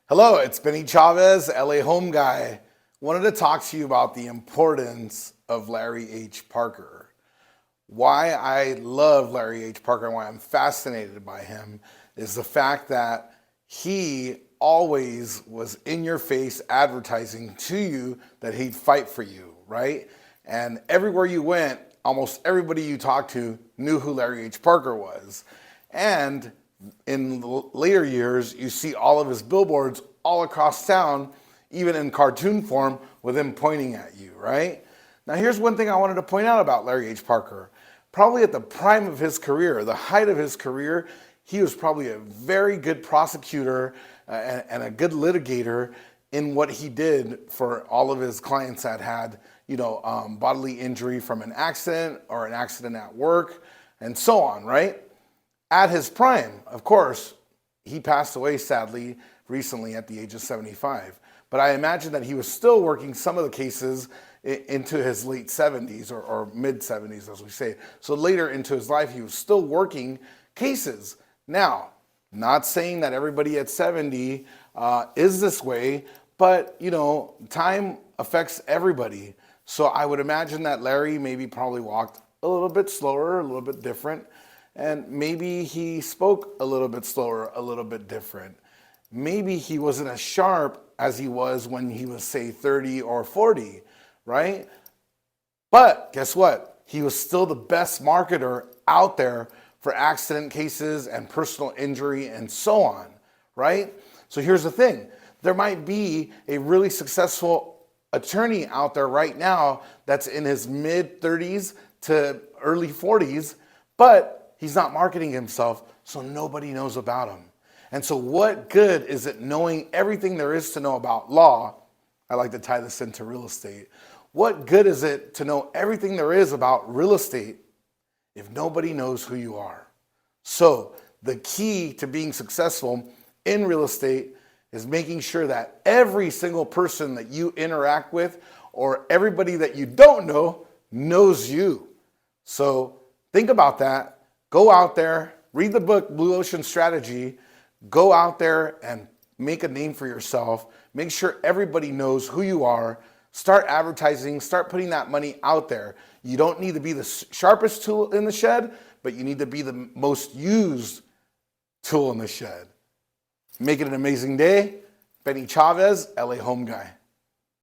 Hello, it's Benny Chavez, LA Home Guy. Wanted to talk to you about the importance of Larry H. Parker. Why I love Larry H. Parker and why I'm fascinated by him is the fact that he always was in your face advertising to you that he'd fight for you, right? And everywhere you went, almost everybody you talked to knew who Larry H. Parker was. And in later years, you see all of his billboards all across town, even in cartoon form, with him pointing at you, right? Now, here's one thing I wanted to point out about Larry H. Parker. Probably at the prime of his career, the height of his career, he was probably a very good prosecutor and a good litigator in what he did for all of his clients that had, bodily injury from an accident or an accident at work and so on, right? At his prime, of course, he passed away sadly recently at the age of 75. But I imagine that he was still working some of the cases into his late 70s or mid 70s, as we say. So later into his life, he was still working cases. Now, not saying that everybody at 70 is this way, but time affects everybody. So I would imagine that Larry maybe probably walked a little bit slower, a little bit different. And maybe he spoke a little bit slower, a little bit different. Maybe he wasn't as sharp as he was when he was, say, 30 or 40, right? But guess what? He was still the best marketer out there for accident cases and personal injury and so on, right? So here's the thing. There might be a really successful attorney out there right now that's in his mid 30s to early 40s, but he's not marketing himself, so nobody knows about him. And so what good is it knowing everything there is to know about law? I like to tie this into real estate. What good is it to know everything there is about real estate if nobody knows who you are? So the key to being successful in real estate is making sure that every single person that you interact with or everybody that you don't know knows you. So think about that. Go out there, read the book, Blue Ocean Strategy. Go out there and make a name for yourself. Make sure everybody knows who you are. Start advertising, start putting that money out there. You don't need to be the sharpest tool in the shed, but you need to be the most used tool in the shed. Make it an amazing day. Benny Chavez, LA Home Guy.